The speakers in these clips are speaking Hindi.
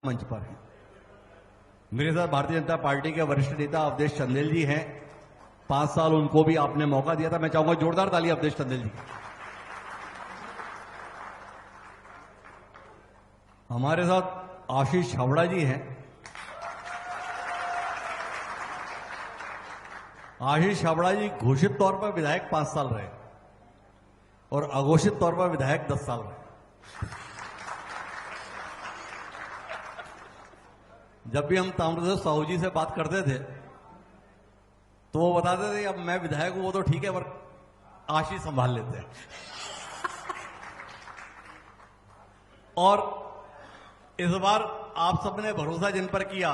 मंच पर हैं। मेरे साथ भारतीय जनता पार्टी के वरिष्ठ नेता अवधेश चंदेल जी हैं। 5 साल उनको भी आपने मौका दिया था। मैं चाहूंगा जोरदार ताली अवधेश चंदेल जी। हमारे साथ आशीष छाबड़ा जी हैं। आशीष छाबड़ा जी घोषित तौर पर विधायक 5 साल रहे और अघोषित तौर पर विधायक 10 साल रहे। जब भी हम ताम्रध्वज साहू जी से बात करते थे तो वो बताते थे अब मैं विधायक हूं, वो तो ठीक है पर आशीष संभाल लेते हैं। और इस बार आप सबने भरोसा जिन पर किया,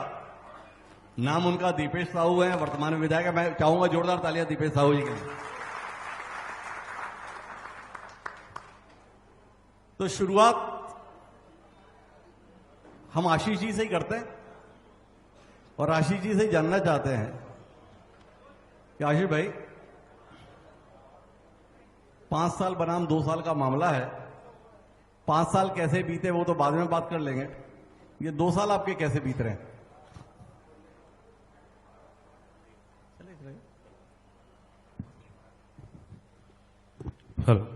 नाम उनका दीपेश साहू है, वर्तमान में विधायक है। मैं चाहूंगा जोरदार तालियां दीपेश साहू जी के लिए। तो शुरुआत हम आशीष जी से ही करते हैं और आशीष जी से जानना चाहते हैं कि आशीष भाई 5 साल बनाम 2 साल का मामला है। 5 साल कैसे बीते वो तो बाद में बात कर लेंगे। ये 2 साल आपके कैसे बीत रहे हैं? हेलो,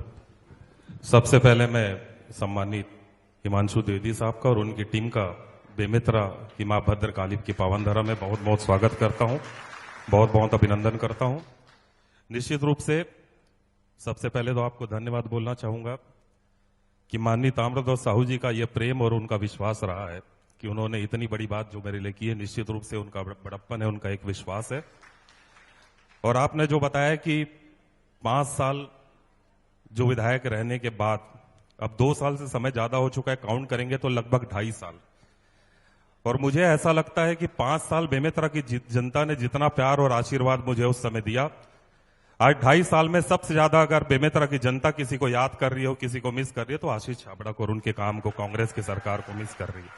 सबसे पहले मैं सम्मानित हिमांशु द्विवेदी साहब का और उनकी टीम का बेमित्रा की मां भद्रकाली की पावन धरा में बहुत बहुत स्वागत करता हूं, बहुत बहुत अभिनंदन करता हूं। निश्चित रूप से सबसे पहले तो आपको धन्यवाद बोलना चाहूंगा कि माननीय ताम्रध्वज साहू जी का यह प्रेम और उनका विश्वास रहा है कि उन्होंने इतनी बड़ी बात जो मेरे लिए की है। निश्चित रूप से उनका बड़प्पन है, उनका एक विश्वास है। और आपने जो बताया कि 5 साल जो विधायक रहने के बाद अब 2 साल से समय ज्यादा हो चुका है, काउंट करेंगे तो लगभग 2.5 साल। और मुझे ऐसा लगता है कि 5 साल बेमेतरा की जनता ने जितना प्यार और आशीर्वाद मुझे उस समय दिया, आज 2.5 साल में सबसे ज्यादा अगर बेमेतरा की जनता किसी को याद कर रही हो, किसी को मिस कर रही है, तो आशीष छाबड़ा को और उनके काम को, कांग्रेस की सरकार को मिस कर रही है।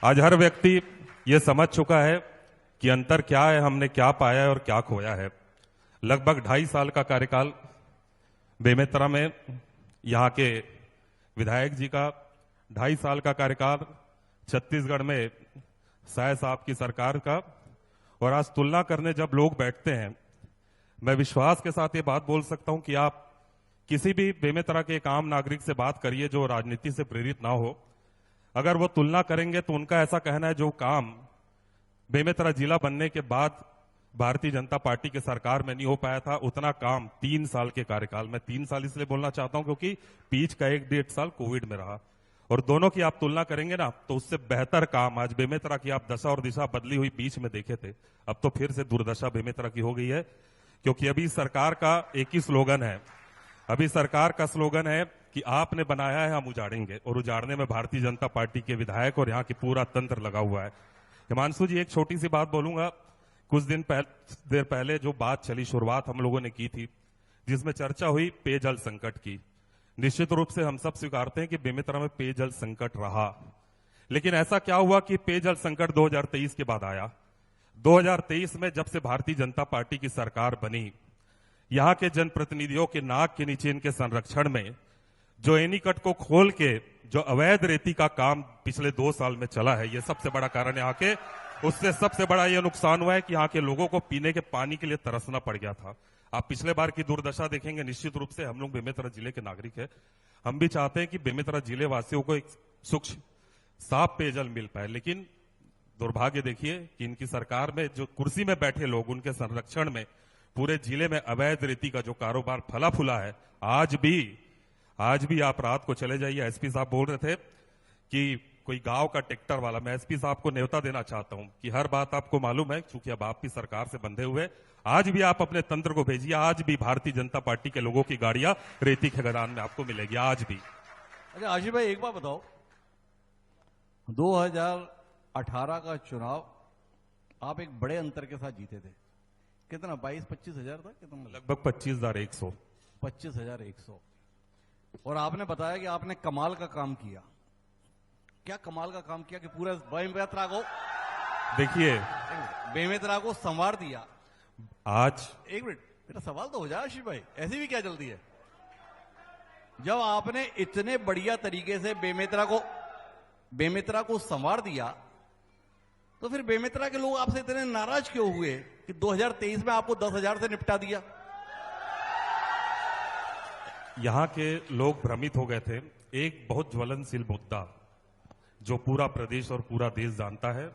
आज हर व्यक्ति ये समझ चुका है कि अंतर क्या है, हमने क्या पाया है और क्या खोया है। लगभग 2.5 साल का कार्यकाल बेमेतरा में यहाँ के विधायक जी का, 2.5 साल का कार्यकाल छत्तीसगढ़ में साय साहब की सरकार का। और आज तुलना करने जब लोग बैठते हैं, मैं विश्वास के साथ ये बात बोल सकता हूं कि आप किसी भी बेमेतरा के एक आम नागरिक से बात करिए जो राजनीति से प्रेरित ना हो, अगर वो तुलना करेंगे तो उनका ऐसा कहना है जो काम बेमेतरा जिला बनने के बाद भारतीय जनता पार्टी की सरकार में नहीं हो पाया था, उतना काम 3 साल के कार्यकाल में, 3 साल इसलिए बोलना चाहता हूं क्योंकि बीच का 1-1.5 साल कोविड में रहा, और दोनों की आप तुलना करेंगे ना तो उससे बेहतर काम आज बेमेतरा की आप दशा और दिशा बदली हुई बीच में देखे थे, अब तो फिर से दुर्दशा बेमेतरा की हो गई है। क्योंकि अभी सरकार का एक ही स्लोगन है, अभी सरकार का स्लोगन है कि आपने बनाया है हम उजाड़ेंगे, और उजाड़ने में भारतीय जनता पार्टी के विधायक और यहाँ की पूरा तंत्र लगा हुआ है। हिमांशु जी, एक छोटी सी बात बोलूंगा। कुछ देर पहले जो बात चली, शुरुआत हम लोगों ने की थी, जिसमें चर्चा हुई पेयजल संकट की। निश्चित रूप से हम सब स्वीकारते हैं कि बेमेतरा में पेयजल संकट रहा, लेकिन ऐसा क्या हुआ कि पेयजल संकट 2023 के बाद आया। 2023 में जब से भारतीय जनता पार्टी की सरकार बनी, यहां के जनप्रतिनिधियों के नाक के नीचे इनके संरक्षण में जो एनीकट को खोल के जो अवैध रेती का काम पिछले 2 साल में चला है, यह सबसे बड़ा कारण यहाँ के, उससे सबसे बड़ा यह नुकसान हुआ है कि यहाँ के लोगों को पीने के पानी के लिए तरसना पड़ गया था। आप पिछले बार की दुर्दशा देखेंगे। निश्चित रूप से हम लोग बेमेतरा जिले के नागरिक हैं, हम भी चाहते हैं कि बेमेतरा जिले वासियों को एक स्वच्छ साफ पेयजल मिल पाए, लेकिन दुर्भाग्य देखिए कि इनकी सरकार में जो कुर्सी में बैठे लोग, उनके संरक्षण में पूरे जिले में अवैध रेती का जो कारोबार फला फूला है। आज भी आप रात को चले जाइए, एसपी साहब बोल रहे थे कि कोई गांव का ट्रैक्टर वाला, मैं एसपी साहब को न्योता देना चाहता हूं कि हर बात आपको मालूम है, क्योंकि अब आप भी सरकार से बंधे हुए, आज भी आप अपने तंत्र को भेजिए, आज भी भारतीय जनता पार्टी के लोगों की गाड़ियां रेती के खदान में आपको मिलेगी, आज भी। अच्छा आशीष भाई, एक बात बताओ, 2018 का चुनाव आप एक बड़े अंतर के साथ जीते थे। कितना? 22-25 हजार था? कितना? लगभग 25,100। 25,100। और आपने बताया कि आपने कमाल का काम किया। क्या कमाल का काम किया कि पूरा बेमेतरा को, देखिए, बेमेतरा को संवार दिया। आज एक मिनट, मेरा सवाल तो हो जाए आशीष भाई, ऐसी भी क्या जल्दी है? जब आपने इतने बढ़िया तरीके से बेमेतरा को बेमित्रा को संवार दिया, तो फिर बेमित्रा के लोग आपसे इतने नाराज क्यों हुए कि 2023 में आपको 10,000 से निपटा दिया? यहाँ के लोग भ्रमित हो गए थे। एक बहुत ज्वलनशील मुद्दा जो पूरा प्रदेश और पूरा देश जानता है,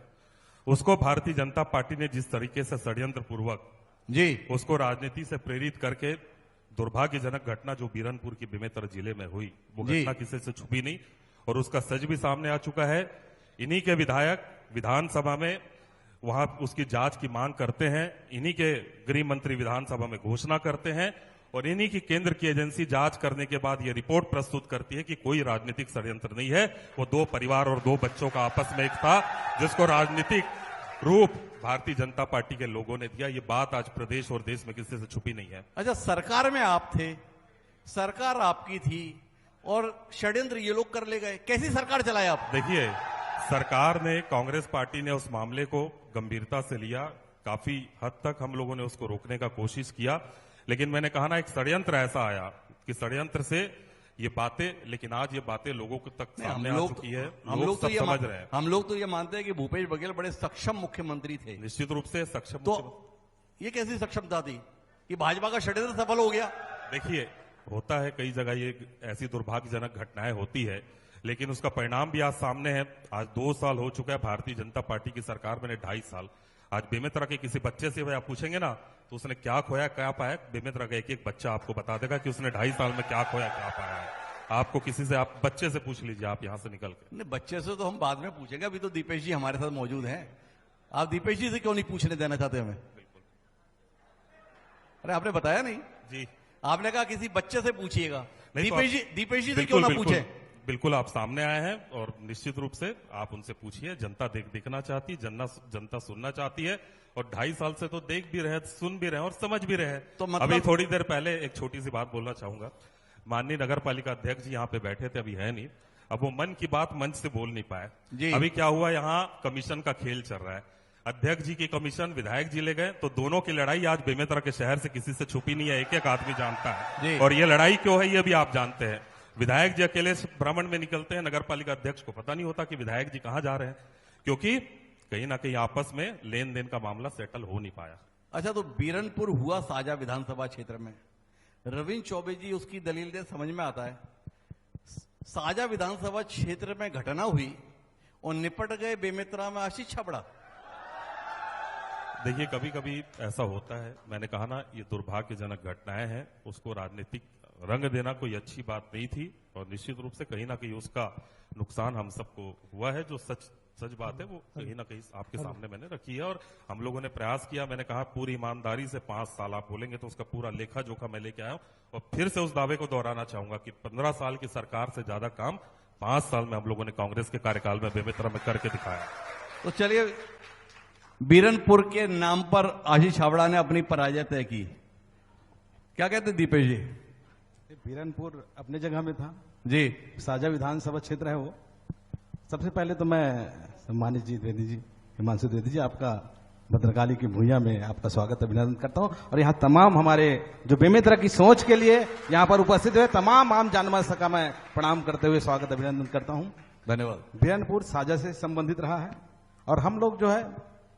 उसको भारतीय जनता पार्टी ने जिस तरीके से षड्यंत्र पूर्वक जी उसको राजनीति से प्रेरित करके दुर्भाग्यजनक घटना जो बीरनपुर की बेमेतरा जिले में हुई, वो जी। घटना किसी से छुपी नहीं और उसका सच भी सामने आ चुका है। इन्हीं के विधायक विधानसभा में वहां उसकी जांच की मांग करते हैं, इन्हीं के गृह मंत्री विधानसभा में घोषणा करते हैं और इन्हीं की केंद्र की एजेंसी जांच करने के बाद ये रिपोर्ट प्रस्तुत करती है कि कोई राजनीतिक षड्यंत्र नहीं है, वो 2 परिवार और 2 बच्चों का आपस में एक था जिसको राजनीतिक रूप भारतीय जनता पार्टी के लोगों ने दिया। ये बात आज प्रदेश और देश में किसी से छुपी नहीं है। अच्छा, सरकार में आप थे, सरकार आपकी थी और षड्यंत्र ये लोग कर ले गए, कैसी सरकार चलाए आप? देखिए, सरकार ने, कांग्रेस पार्टी ने उस मामले को गंभीरता से लिया, काफी हद तक हम लोगों ने उसको रोकने का कोशिश किया, लेकिन मैंने कहा ना, एक षड्यंत्र ऐसा आया कि षड्यंत्र से ये बातें, लेकिन आज ये बातें लोगों तक सामने आ चुकी है, लोग सब समझ रहे हैं। हम लोग तो ये मानते हैं कि भूपेश बघेल बड़े सक्षम मुख्यमंत्री थे। निश्चित रूप से सक्षम। तो ये कैसी सक्षमता थी कि भाजपा का षड्यंत्र सफल हो गया? देखिए, होता है कई जगह ये ऐसी दुर्भाग्यजनक घटनाएं होती है, लेकिन उसका परिणाम भी आज सामने है। आज 2 साल हो चुका है भारतीय जनता पार्टी की सरकार में, 2.5 साल। आज बेमेतरा के किसी बच्चे से आप पूछेंगे ना, तो उसने क्या खोया क्या पाया, बेमेतरा का एक बच्चा आपको बता देगा कि उसने 2.5 साल में क्या खोया क्या पाया है। आपको किसी से, आप बच्चे से पूछ लीजिए, आप यहां से निकल के। नहीं, बच्चे से तो हम बाद में पूछेंगे, अभी तो दीपेश जी हमारे साथ मौजूद हैं। आप दीपेश जी से क्यों नहीं पूछने देना चाहते हमें? अरे आपने बताया नहीं जी, आपने कहा किसी बच्चे से पूछिएगा। नहीं तो दीपेश जी से क्यों ना पूछे? बिल्कुल आप सामने आए हैं और निश्चित रूप से आप उनसे पूछिए। जनता देखना चाहती है, जनता सुनना चाहती है और 2.5 साल से तो देख भी रहे, सुन भी रहे और समझ भी रहे। तो मतलब... अभी थोड़ी देर पहले एक छोटी सी बात बोलना चाहूंगा। माननीय नगर पालिका अध्यक्ष जी यहाँ पे बैठे थे, अभी है नहीं। अब वो मन की बात मंच से बोल नहीं पाए। अभी क्या हुआ, यहाँ कमीशन का खेल चल रहा है। अध्यक्ष जी की कमीशन विधायक जी ले गए, तो दोनों की लड़ाई आज बेमेतरा के शहर से किसी से छुपी नहीं है, एक आदमी जानता है। और ये लड़ाई क्यों है ये भी आप जानते हैं। विधायक जी अकेले भ्रमण में निकलते हैं, नगर पालिका अध्यक्ष को पता नहीं होता कि विधायक जी कहां जा रहे हैं, क्योंकि कहीं ना कहीं आपस में लेन देन का मामला सेटल हो नहीं पाया। अच्छा, तो बीरनपुर हुआ साजा विधानसभा क्षेत्र में, रविंद्र चौबे जी उसकी दलील दे, समझ में आता है। साजा विधानसभा क्षेत्र में घटना हुई और निपट गए बेमेतरा में आशीष छाबड़ा। देखिए, कभी कभी ऐसा होता है, मैंने कहा ना, ये दुर्भाग्यजनक घटनाएं हैं, उसको राजनीतिक रंग देना कोई अच्छी बात नहीं थी और निश्चित रूप से कहीं ना कहीं उसका नुकसान हम सबको हुआ है। जो सच बात है वो कहीं ना कहीं आपके सामने मैंने रखी है और हम लोगों ने प्रयास किया। मैंने कहा पूरी ईमानदारी से 5 साल आप बोलेंगे तो उसका पूरा लेखा जोखा मैं लेके आया हूं और फिर से उस दावे को दोहराना चाहूंगा कि 15 साल की सरकार से ज्यादा काम 5 साल में हम लोगों ने कांग्रेस के कार्यकाल में बेमेतरा में करके दिखाया। तो चलिए, बीरनपुर के नाम पर आशीष छाबड़ा ने अपनी पराजय तय की, क्या कहते दीपेश जी? बीरनपुर अपने जगह में था जी, साजा विधानसभा क्षेत्र है वो। सबसे पहले तो मैं सम्मानित जी द्विवेदी जी, हिमांशु द्विवेदी जी, आपका भद्रकाली की भूइयां में आपका स्वागत अभिनंदन करता हूं और यहाँ तमाम हमारे जो बेमेतरा की सोच के लिए यहाँ पर उपस्थित हुए तमाम आम जानमानस का मैं प्रणाम करते हुए स्वागत अभिनंदन करता हूं। धन्यवाद। बीरनपुर साजा से संबंधित रहा है और हम लोग जो है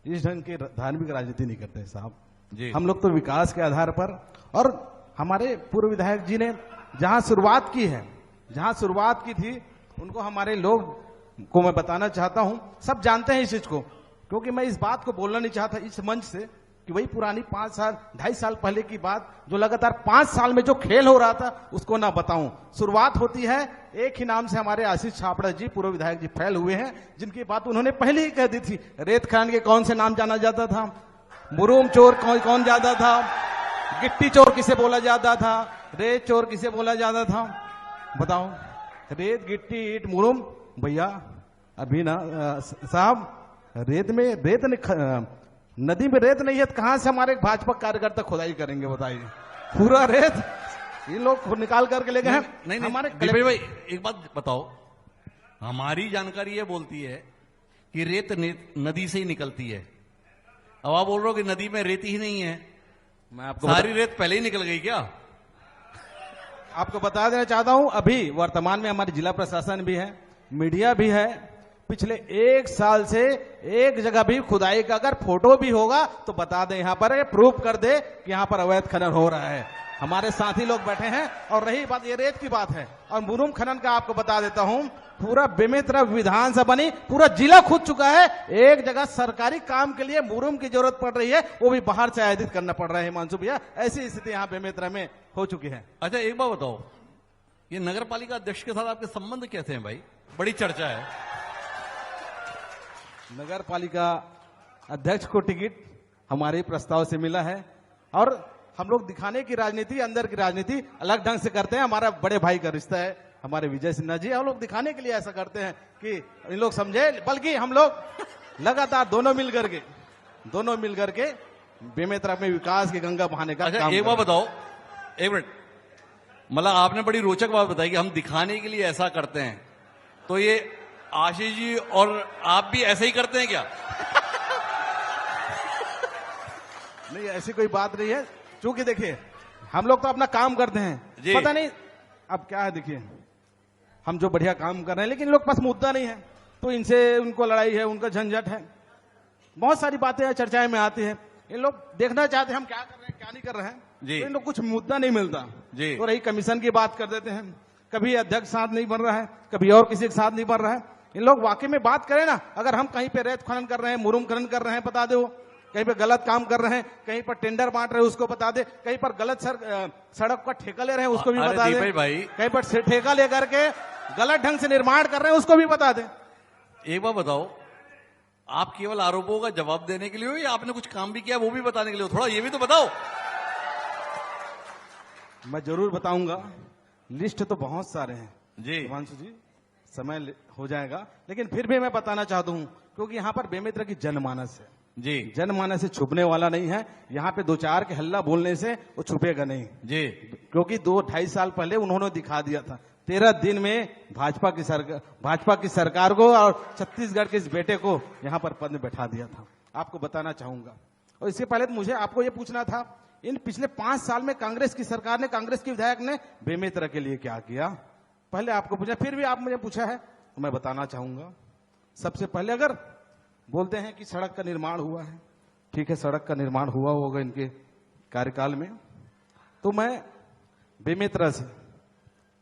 इस ढंग की धार्मिक राजनीति नहीं करते साहब जी। हम लोग तो विकास के आधार पर, और हमारे पूर्व विधायक जी ने जहां शुरुआत की है, जहां शुरुआत की थी, उनको हमारे लोग को मैं बताना चाहता हूं। सब जानते हैं इस चीज को, क्योंकि मैं इस बात को बोलना नहीं चाहता इस मंच से कि वही पुरानी 5 साल 2.5 साल पहले की बात जो लगातार 5 साल में जो खेल हो रहा था उसको ना बताऊं। शुरुआत होती है एक ही नाम से, हमारे आशीष छाबड़ा जी पूर्व विधायक जी फैल हुए हैं, जिनकी बात उन्होंने पहले ही कह दी थी। रेत खान के कौन से नाम जाना जाता था, मुरूम चोर कौन जाता था, गिट्टी चोर किसे बोला जाता था, रेत चोर किसे बोला जाता था, बताओ। रेत गिट्टी ईट मुरूम, भैया अभी ना साहब, रेत में नदी में रेत नहीं है तो कहां से हमारे भाजपा कार्यकर्ता खुदाई करेंगे बताइए। पूरा रेत ये लोग निकाल करके ले गए हैं। नहीं, हमारे दीपेश भाई एक बात बताओ, हमारी जानकारी ये बोलती है कि रेत नदी से ही निकलती है, अब आप बोल रहे हो कि नदी में रेत ही नहीं है। मैं आपको सारी रेत पहले ही निकल गई क्या? आपको बता देना चाहता हूं, अभी वर्तमान में हमारी जिला प्रशासन भी है, मीडिया भी है पिछले 1 साल से एक जगह भी खुदाई का अगर फोटो भी होगा तो बता दे, यहां पर प्रूफ कर दे कि यहां पर अवैध खनन हो रहा है। हमारे साथी लोग बैठे हैं। और रही बात ये रेत की बात है और मुरुम खनन का, आपको बता देता हूं, पूरा बेमेतरा विधानसभा नहीं पूरा जिला खुद चुका है। एक जगह सरकारी काम के लिए मुरुम की जरूरत पड़ रही है, वो भी बाहर से आयातित करना पड़ रहा है। हिमांशु भैया, ऐसी स्थिति यहाँ बेमेतरा में हो चुकी है। अच्छा एक बात बताओ, ये नगर पालिका अध्यक्ष के साथ आपके संबंध कैसे हैं भाई? बड़ी चर्चा है। नगर पालिका अध्यक्ष को टिकट हमारे प्रस्ताव से मिला है और हम लोग दिखाने की राजनीति, अंदर की राजनीति अलग ढंग से करते हैं। हमारा बड़े भाई का रिश्ता है हमारे विजय सिन्हा जी, हम लोग दिखाने के लिए ऐसा करते हैं कि इन लोग समझे, बल्कि हम लोग लगातार दोनों मिल करके बेमेतरा में विकास की गंगा बहाने का अच्छा काम एक बात बताओ, एक मिनट, मतलब आपने बड़ी रोचक बात बताई कि हम दिखाने के लिए ऐसा करते हैं, तो ये आशीष जी और आप भी ऐसे ही करते हैं क्या? नहीं, ऐसी कोई बात नहीं है। चूंकि देखिए हम लोग तो अपना काम करते हैं, जी। पता नहीं अब क्या है, देखिए हम जो बढ़िया काम कर रहे हैं लेकिन इन लोग के पास मुद्दा नहीं है, तो इनसे उनको लड़ाई है, उनका झंझट है, बहुत सारी बातें चर्चाएं में आती हैं। इन लोग देखना चाहते हैं हम क्या कर रहे हैं क्या नहीं कर रहे हैं, जी। तो इन लोग कुछ मुद्दा नहीं मिलता जी। तो रही कमीशन की बात कर देते हैं, कभी अध्यक्ष साथ नहीं बन रहा है, कभी और किसी के साथ नहीं बन रहा है। इन लोग वाकई में बात करें ना, अगर हम कहीं पे रेत खनन कर रहे हैं, मुरुम खनन कर रहे हैं, बता दो, कहीं पे गलत काम कर रहे हैं, कहीं पर टेंडर बांट रहे हैं उसको बता दे, कहीं पर गलत सड़क का ठेका ले रहे हैं उसको भी अरे बता दे, दीपक भाई, कहीं पर ठेका लेकर के गलत ढंग से निर्माण कर रहे हैं उसको भी बता दे। एक बात बताओ, आप केवल आरोपों का जवाब देने के लिए हो या आपने कुछ काम भी किया वो भी बताने के लिए हो? थोड़ा ये भी तो बताओ। मैं जरूर बताऊंगा, लिस्ट तो बहुत सारे हैं जी। हिमांशु जी, समय हो जाएगा, लेकिन फिर भी मैं बताना चाहता हूं क्योंकि यहाँ पर बेमेतरा की जनमानस है जी। जनमानस से छुपने वाला नहीं है। यहाँ पे 2-4 के हल्ला बोलने से वो छुपेगा नहीं जी। क्योंकि 2-2.5 साल पहले उन्होंने दिखा दिया था, 13 दिन में भाजपा की सरकार को और छत्तीसगढ़ के इस बेटे को यहाँ पर पद में बैठा दिया था। आपको बताना चाहूंगा। और इससे पहले तो मुझे आपको ये पूछना था, इन पिछले 5 साल में कांग्रेस की सरकार ने, कांग्रेस के विधायक ने बेमेतरा के लिए क्या किया, पहले आपको पूछा, फिर भी आप मुझे पूछा है तो मैं बताना चाहूंगा। सबसे पहले अगर बोलते हैं कि सड़क का निर्माण हुआ है, ठीक है, सड़क का निर्माण हुआ होगा इनके कार्यकाल में, तो मैं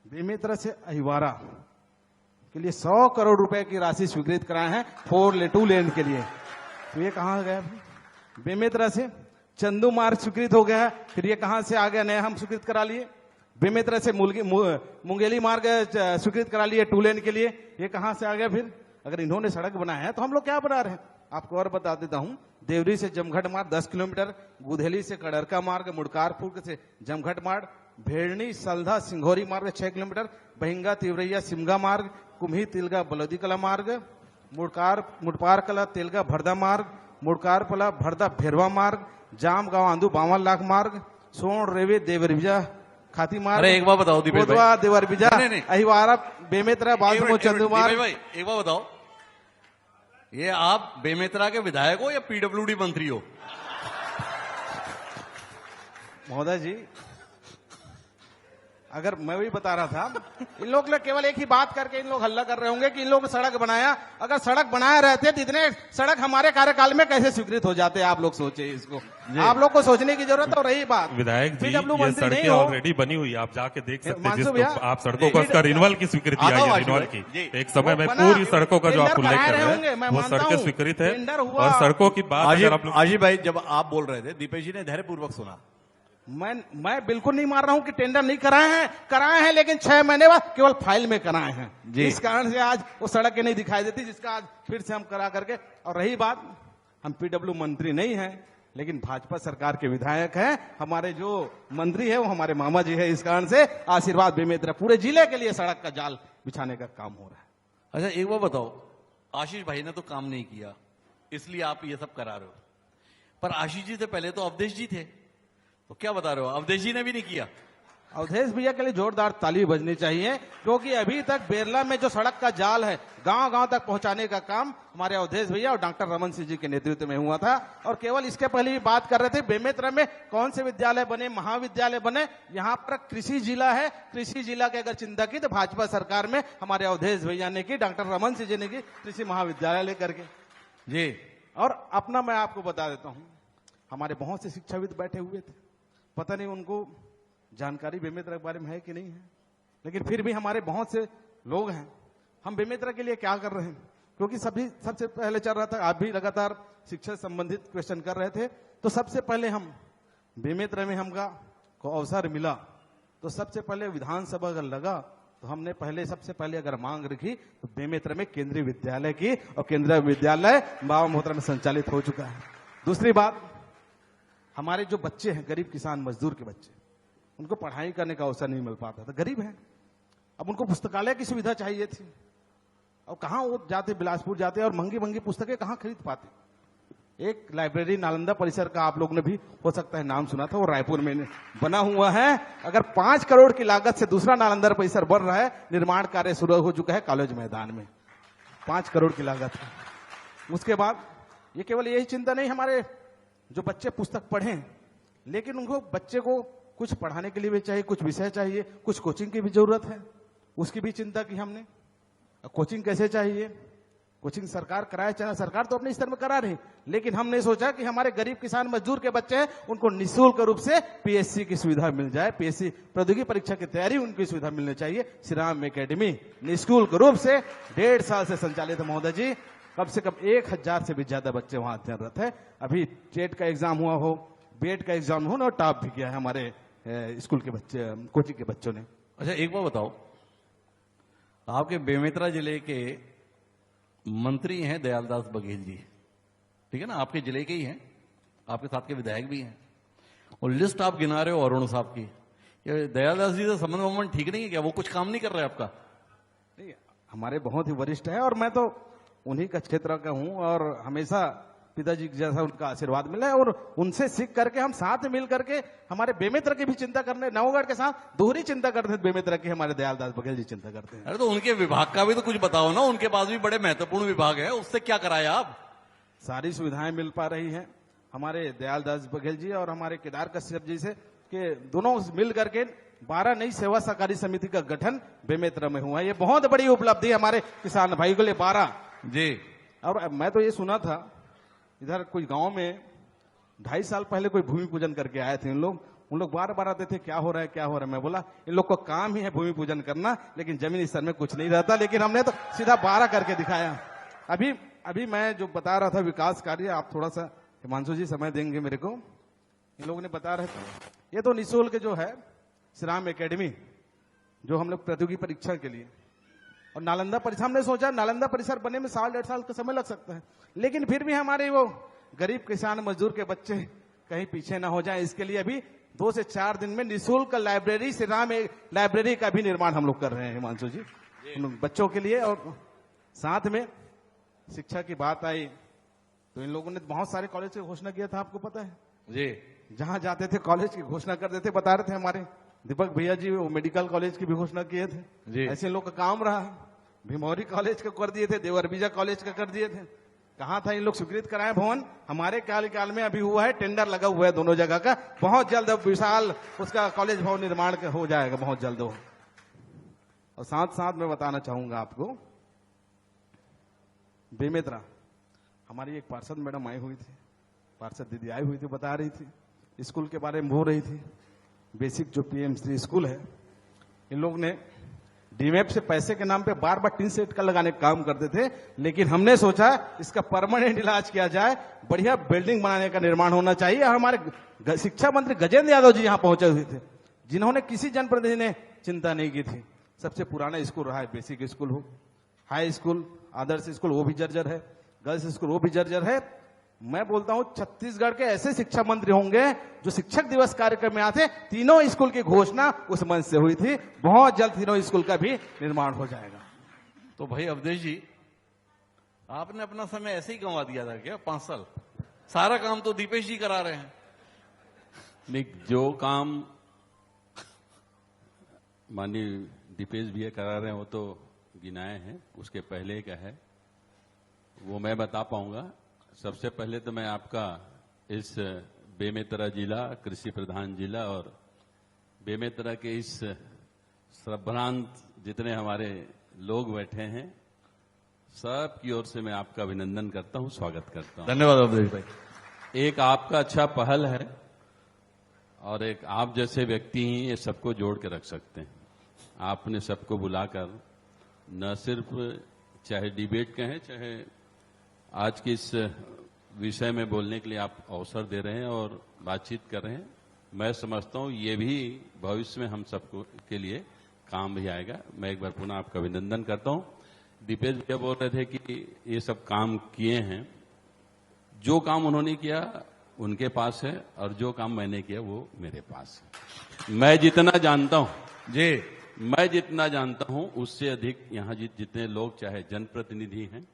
बेमेतरा से अहिवारा के लिए 100 करोड़ रुपए की राशि स्वीकृत कराए हैं 2 लेन के लिए। तो ये कहां गया? बेमेतरा से चंदू मार्ग स्वीकृत हो गया है, फिर ये कहां से आ गया? नया हम स्वीकृत करा लिए। बेमेतरा से मुंगेली मार्ग स्वीकृत करा लिए 2 लेन के लिए, ये कहां से आ गया? फिर अगर इन्होंने सड़क बनाया है तो हम लोग क्या बना रहे हैं? आपको और बता देता हूं, देवरी से जमघट मार्ग 10 किलोमीटर, गुधेली से कड़रका मार्ग, मुड़कारपुर से जमघट मार्ग, भेड़नी सलधा सिंघोरी मार्ग 6 किलोमीटर, बहिंगा तिवरैया सिमगा मार्ग, कुम्ही तिलगा बलौदी कला मार्ग, मुड़पार कला तेलगा भरदा मार्ग, मुड़कार पला भरदा भेरवा मार्ग, जाम गांव आंदू 52 लाख मार्ग, सोन रेवे देवरबिजा खाती मार्ग। अरे एक बात बताओ दीपेश भाई, कोतवा देवरबिजा नहीं। अहिवारा बेमेतरा बालसमो चंदू मार्ग। भाई एक बात बताओ, ये आप बेमेतरा के विधायक हो या पीडब्ल्यूडी मंत्री हो? महोदय जी, अगर मैं वही बता रहा था, इन लोग केवल एक ही बात करके इन लोग हल्ला कर रहे होंगे कि इन लोगों ने सड़क बनाया। अगर सड़क बनाए रहते तो इतने सड़क हमारे कार्यकाल में कैसे स्वीकृत हो जाते? आप लोग सोचे इसको, आप लोग को सोचने की जरूरत। और रही बात विधायक जी, PW ये मंत्री नहीं सड़कें हो, ऑलरेडी बनी हुई है, आप जाके देख सकते हैं। हिमांशु भैया, आप सड़कों का उसका रिन्यूअल की स्वीकृति आई है, रिन्यूअल की। जी। एक समय में वो बना, पूरी सड़कों का जो आप टेंडर उल्लेख कराए कर रहे होंगे, मैं हैं वो मानता सड़कें हूं। स्वीकृत है। टेंडर हुआ। और सड़कों की बात अगर आप लोग, आजी भाई, जब आप बोल रहे थे, दीपेश जी ने धैर्यपूर्वक सुना। मैं बिल्कुल नहीं मार रहा हूं कि टेंडर नहीं कराए हैं, लेकिन 6 महीने बाद केवल फाइल में कराए हैं। इस कारण से आज वो सड़कें नहीं दिखाई देती, जिसका आज फिर से हम करा करके। और रही बात, हम पीडब्ल्यू मंत्री नहीं हैं, लेकिन भाजपा सरकार के विधायक हैं। हमारे जो मंत्री है वो हमारे मामा जी है, इस कारण से आशीर्वाद बेमेतरा पूरे जिले के लिए सड़क का जाल बिछाने का काम हो रहा है। अच्छा एक बात बताओ, आशीष भाई ने तो काम नहीं किया इसलिए आप ये सब करा रहे हो, पर आशीष जी से पहले तो अवधेश जी थे, तो क्या बता रहे हो? अवधेश जी ने भी नहीं किया। अवधेश भैया के लिए जोरदार ताली बजनी चाहिए, क्योंकि अभी तक बेरला में जो सड़क का जाल है गांव गांव तक पहुंचाने का काम हमारे अवधेश भैया और डॉक्टर रमन सिंह जी के नेतृत्व में हुआ था। और केवल इसके पहले भी बात कर रहे थे बेमेतरा में कौन से विद्यालय बने, महाविद्यालय बने। यहाँ पर कृषि जिला है, कृषि जिला की अगर चिंता की तो भाजपा सरकार में हमारे अवधेश भैया ने की, डॉक्टर रमन सिंह जी ने की कृषि महाविद्यालय लेकर के जी। और अपना मैं आपको बता देता हूँ, हमारे बहुत से शिक्षाविद बैठे हुए थे, पता नहीं उनको जानकारी बेमेतरा के बारे में है कि नहीं है, लेकिन फिर भी हमारे बहुत से लोग हैं। हम बेमेतरा के लिए क्या कर रहे हैं, क्योंकि सबसे पहले चल रहा था, आप भी लगातार शिक्षा संबंधित क्वेश्चन कर रहे थे, तो सबसे पहले हम बेमेतरा में हमका को अवसर मिला तो सबसे पहले विधानसभा अगर लगा तो हमने सबसे पहले अगर मांग रखी तो बेमेतरा में केंद्रीय विद्यालय की, और केंद्रीय विद्यालय बाबा मोहतरा में संचालित हो चुका है। दूसरी बात, हमारे जो बच्चे हैं गरीब किसान मजदूर के बच्चे, उनको पढ़ाई करने का अवसर नहीं मिल पाता था, गरीब हैं। अब उनको पुस्तकालय की सुविधा चाहिए थी, और कहाँ वो जाते, बिलासपुर जाते और महंगी महंगी पुस्तकें कहाँ खरीद पाते। एक लाइब्रेरी नालंदा परिसर का आप लोग ने भी हो सकता है नाम सुना था, वो रायपुर में बना हुआ है। अगर 5 करोड़ की लागत से दूसरा नालंदा परिसर बन रहा है, निर्माण कार्य शुरू हो चुका है कॉलेज मैदान में, 5 करोड़ की लागत है। उसके बाद ये केवल यही चिंता नहीं, हमारे जो बच्चे पुस्तक पढ़ें, लेकिन उनको बच्चे को कुछ पढ़ाने के लिए भी चाहिए, कुछ विषय चाहिए, कुछ कोचिंग की भी जरूरत है, उसकी भी चिंता की हमने। कोचिंग कैसे चाहिए, कोचिंग सरकार कराए, चाहे सरकार तो अपने स्तर में करा रही, लेकिन हमने सोचा कि हमारे गरीब किसान मजदूर के बच्चे हैं, उनको निःशुल्क रूप से पीएससी की सुविधा मिल जाए, पीएससी प्रौद्योगिकी परीक्षा की तैयारी उनकी सुविधा मिलनी चाहिए। श्री राम एकेडमी निःशुल्क रूप से 1.5 साल से संचालित है महोदय जी, कम से कम 1000 से भी ज्यादा बच्चे वहां अध्ययनरत है। अभी टेट का एग्जाम हुआ हो, बीएड का एग्जाम हो ना, टॉप भी किया है हमारे स्कूल के बच्चे, कोचिंग के बच्चों ने। अच्छा एक बात बताओ, आपके बेमेतरा जिले के मंत्री हैं दयालदास बघेल जी, ठीक है ना, आपके जिले के ही हैं, आपके साथ के विधायक भी हैं, और लिस्ट आप गिना रहे हो अरुण साहब की, ये दयालदास जी से संबंध ठीक नहीं है क्या? वो कुछ काम नहीं कर रहे आपका? नहीं, हमारे बहुत ही वरिष्ठ है, और मैं तो उन्हीं का क्षेत्र का हूं, और हमेशा पिताजी जैसा उनका आशीर्वाद मिला है, और उनसे सीख करके हम साथ में मिल करके हमारे बेमेतरा की भी चिंता करने, नवगढ़ के साथ दोहरी चिंता करते हैं, बेमेतरा की हमारे दयालदास बघेल जी चिंता करते हैं। अरे तो उनके विभाग का भी तो कुछ बताओ ना, उनके पास भी बड़े महत्वपूर्ण विभाग है, उससे क्या कराया आप? सारी सुविधाएं मिल पा रही हैं हमारे दयालदास बघेल जी और हमारे केदार कश्यप जी से, कि दोनों मिल करके 12 नई सेवा सहकारी समिति का गठन बेमेतरा में हुआ है। ये बहुत बड़ी उपलब्धि है हमारे किसान भाई के लिए, 12 जी। और मैं तो ये सुना था, इधर कोई गांव में 2.5 साल पहले कोई भूमि पूजन करके आए थे उन लोग बार आते थे, क्या हो रहा है क्या हो रहा है। मैं बोला इन लोग को काम ही है भूमि पूजन करना, लेकिन जमीनी स्तर में कुछ नहीं रहता, लेकिन हमने तो सीधा 12 करके दिखाया। अभी मैं जो बता रहा था विकास कार्य, आप थोड़ा सा हिमांशु जी समय देंगे मेरे को। इन लोगों ने बता रहे थे, ये तो निःशुल्क जो है श्री राम एकेडमी, जो हम लोग प्रतियोगी परीक्षा के लिए, और नालंदा परिसर, हमने सोचा नालंदा परिसर बनने में 1.5 साल का समय लग सकता है, लेकिन फिर भी हमारे वो गरीब किसान मजदूर के बच्चे कहीं पीछे ना हो जाएं, इसके लिए अभी 2 से 4 दिन में निःशुल्क लाइब्रेरी, श्री राम लाइब्रेरी का भी निर्माण हम लोग कर रहे हैं हिमांशु जी, उन बच्चों के लिए। और साथ में शिक्षा की बात आई तो इन लोगों ने बहुत सारे कॉलेज की घोषणा किया था, आपको पता है जी। जहां जाते थे कॉलेज की घोषणा कर देते, बता रहे थे हमारे दीपक भैया जी, वो मेडिकल कॉलेज की भी घोषणा किए थे। ऐसे लोग का काम रहा है, भीमौरी कॉलेज का कर दिए थे, देवरबीजा कॉलेज का कर दिए थे, कहां था इन लोग स्वीकृत कराए भवन। हमारे काल में अभी हुआ है, टेंडर लगा हुआ है दोनों जगह का, बहुत जल्द अब विशाल उसका कॉलेज भवन निर्माण हो जाएगा बहुत जल्द हो। और साथ साथ मैं बताना चाहूंगा आपको, बेमेतरा हमारी एक पार्षद मैडम आई हुई थी, पार्षद दीदी आई हुई थी, बता रही थी स्कूल के बारे में, बोल रही थी बेसिक जो पीएम श्री स्कूल है, इन लोग ने डीमेप से पैसे के नाम पे बार टीन सेट का लगाने का काम करते थे, लेकिन हमने सोचा इसका परमानेंट इलाज किया जाए, बढ़िया बिल्डिंग बनाने का निर्माण होना चाहिए। और हमारे शिक्षा मंत्री गजेंद्र यादव जी यहाँ पहुंचे हुए थे, जिन्होंने किसी जनप्रतिनिधि ने चिंता नहीं की थी। सबसे पुराना स्कूल रहा है, बेसिक स्कूल हो, हाई स्कूल, आदर्श स्कूल वो भी जर्जर है, गर्ल्स स्कूल वो भी जर्जर है। मैं बोलता हूं छत्तीसगढ़ के ऐसे शिक्षा मंत्री होंगे जो शिक्षक दिवस कार्यक्रम में आते, तीनों स्कूल की घोषणा उस मंच से हुई थी, बहुत जल्द तीनों स्कूल का भी निर्माण हो जाएगा। तो भाई अवधेश जी, आपने अपना समय ऐसे ही गंवा दिया था क्या 5 साल? सारा काम तो दीपेश जी करा रहे हैं। नहीं, जो काम माननीय दीपेश भैया करा रहे हैं, वो तो गिनाए हैं, उसके पहले का है वो मैं बता पाऊंगा। सबसे पहले तो मैं आपका इस बेमेतरा जिला, कृषि प्रधान जिला और बेमेतरा के इस श्रद्धांत जितने हमारे लोग बैठे हैं, सब की ओर से मैं आपका अभिनंदन करता हूं, स्वागत करता हूं। धन्यवाद अवधेश भाई। एक आपका अच्छा पहल है और एक आप जैसे व्यक्ति ही ये सबको जोड़ के रख सकते हैं। आपने सबको बुलाकर न सिर्फ चाहे डिबेट कहें, चाहे आज के इस विषय में बोलने के लिए आप अवसर दे रहे हैं और बातचीत कर रहे हैं, मैं समझता हूं ये भी भविष्य में हम सबको के लिए काम भी आएगा। मैं एक बार पुनः आपका अभिनंदन करता हूं। दीपेश भैया बोल रहे थे कि ये सब काम किए हैं, जो काम उन्होंने किया उनके पास है और जो काम मैंने किया वो मेरे पास है। मैं जितना जानता हूं जी, मैं जितना जानता हूं उससे अधिक यहाँ जितने लोग, चाहे जनप्रतिनिधि हैं,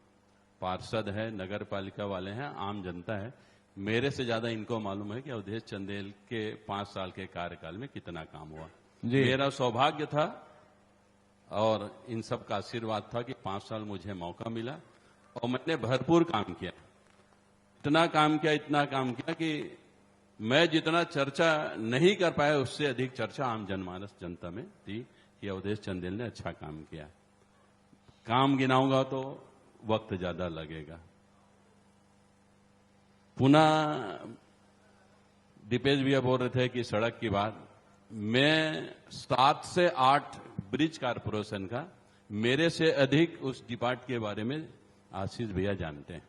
पार्षद है, नगर पालिका वाले हैं, आम जनता है, मेरे से ज्यादा इनको मालूम है कि अवधेश चंदेल के 5 साल के कार्यकाल में कितना काम हुआ। जी। मेरा सौभाग्य था और इन सब का आशीर्वाद था कि 5 साल मुझे मौका मिला और मैंने भरपूर काम किया। इतना काम किया कि मैं जितना चर्चा नहीं कर पाया उससे अधिक चर्चा आम जनमानस जनता में थी कि अवधेश चंदेल ने अच्छा काम किया। काम गिनाऊंगा तो वक्त ज्यादा लगेगा। पुनः दीपेश भैया बोल रहे थे कि सड़क की बात, मैं 7 से 8 ब्रिज कारपोरेशन का, मेरे से अधिक उस डिपार्ट के बारे में आशीष भैया जानते हैं।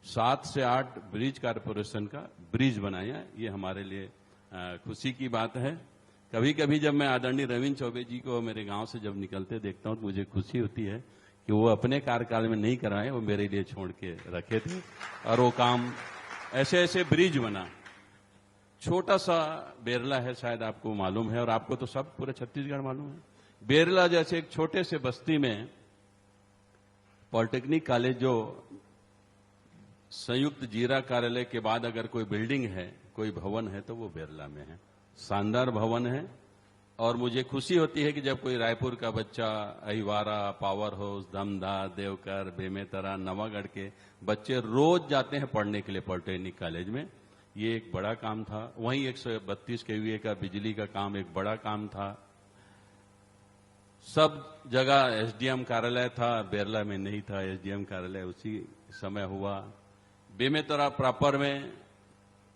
7 से 8 ब्रिज कारपोरेशन का ब्रिज बनाया, ये हमारे लिए खुशी की बात है। कभी कभी जब मैं आदरणीय रविंद्र चौबे जी को मेरे गांव से जब निकलते देखता हूं तो मुझे खुशी होती है कि वो अपने कार्यकाल में नहीं कराए, वो मेरे लिए छोड़ के रखे थे और वो काम ऐसे ऐसे ब्रिज बना। छोटा सा बेरला है, शायद आपको मालूम है और आपको तो सब पूरे छत्तीसगढ़ मालूम है। बेरला जैसे एक छोटे से बस्ती में पॉलिटेक्निक कॉलेज, जो संयुक्त जीरा कार्यालय के बाद अगर कोई बिल्डिंग है, कोई भवन है तो वो बेरला में है। शानदार भवन है और मुझे खुशी होती है कि जब कोई रायपुर का बच्चा, अहिवारा, पावर हाउस, धमधा, देवकर, बेमेतरा, नवागढ़ के बच्चे रोज जाते हैं पढ़ने के लिए पॉलिटेक्निक कॉलेज में। ये एक बड़ा काम था। वहीं 132 केवीए का बिजली का काम एक बड़ा काम था। सब जगह एसडीएम कार्यालय था, बेरला में नहीं था एसडीएम कार्यालय, उसी समय हुआ। बेमेतरा प्रॉपर में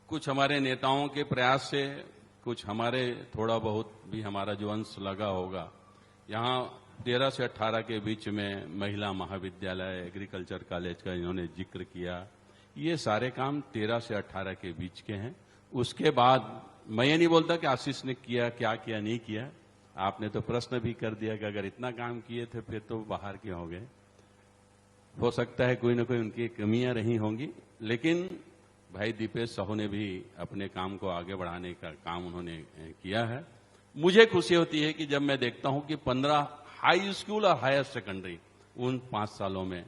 कुछ हमारे नेताओं के प्रयास से, कुछ हमारे थोड़ा बहुत भी हमारा जो अंश लगा होगा, यहाँ 13 से 18 के बीच में महिला महाविद्यालय, एग्रीकल्चर कॉलेज का इन्होंने जिक्र किया। ये सारे काम 13 से 18 के बीच के हैं। उसके बाद मैं ये नहीं बोलता कि आशीष ने किया, क्या किया, नहीं किया। आपने तो प्रश्न भी कर दिया कि अगर इतना काम किए थे फिर तो बाहर क्यों हो गए। हो सकता है कोई ना कोई उनकी कमियां रही होंगी, लेकिन भाई दीपेश साहू ने भी अपने काम को आगे बढ़ाने का काम उन्होंने किया है। मुझे खुशी होती है कि जब मैं देखता हूं कि 15 हाई स्कूल और हायर सेकेंडरी उन 5 सालों में,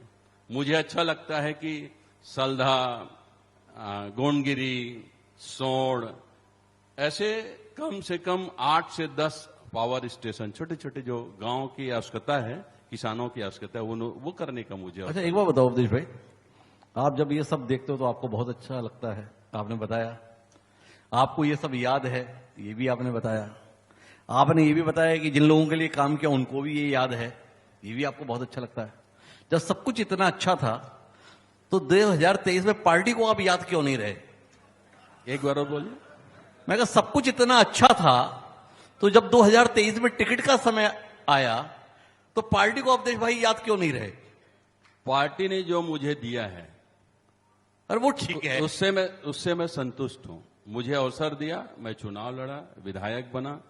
मुझे अच्छा लगता है कि सलधा, गोंडगिरी, सोड़, ऐसे कम से कम 8 से 10 पावर स्टेशन, छोटे छोटे जो गांव की आवश्यकता है, किसानों की आवश्यकता है, वो करने का मुझे। अच्छा, एक बार बताओ अवधेश भाई, आप जब ये सब देखते हो तो आपको बहुत अच्छा लगता है। आपने बताया आपको ये सब याद है, ये भी आपने बताया। आपने ये भी बताया कि जिन लोगों के लिए काम किया उनको भी ये याद है, ये भी आपको बहुत अच्छा लगता है। जब सब कुछ इतना अच्छा था तो 2023 में पार्टी को आप याद क्यों नहीं रहे? एक बार और बोलिए। मैं कहा सब कुछ इतना अच्छा था तो जब 2023 में टिकट का समय आया तो पार्टी को अवधेश भाई याद क्यों नहीं रहे? पार्टी ने जो मुझे दिया है, और वो ठीक है, उससे मैं संतुष्ट हूं। मुझे अवसर दिया, मैं चुनाव लड़ा, विधायक बना।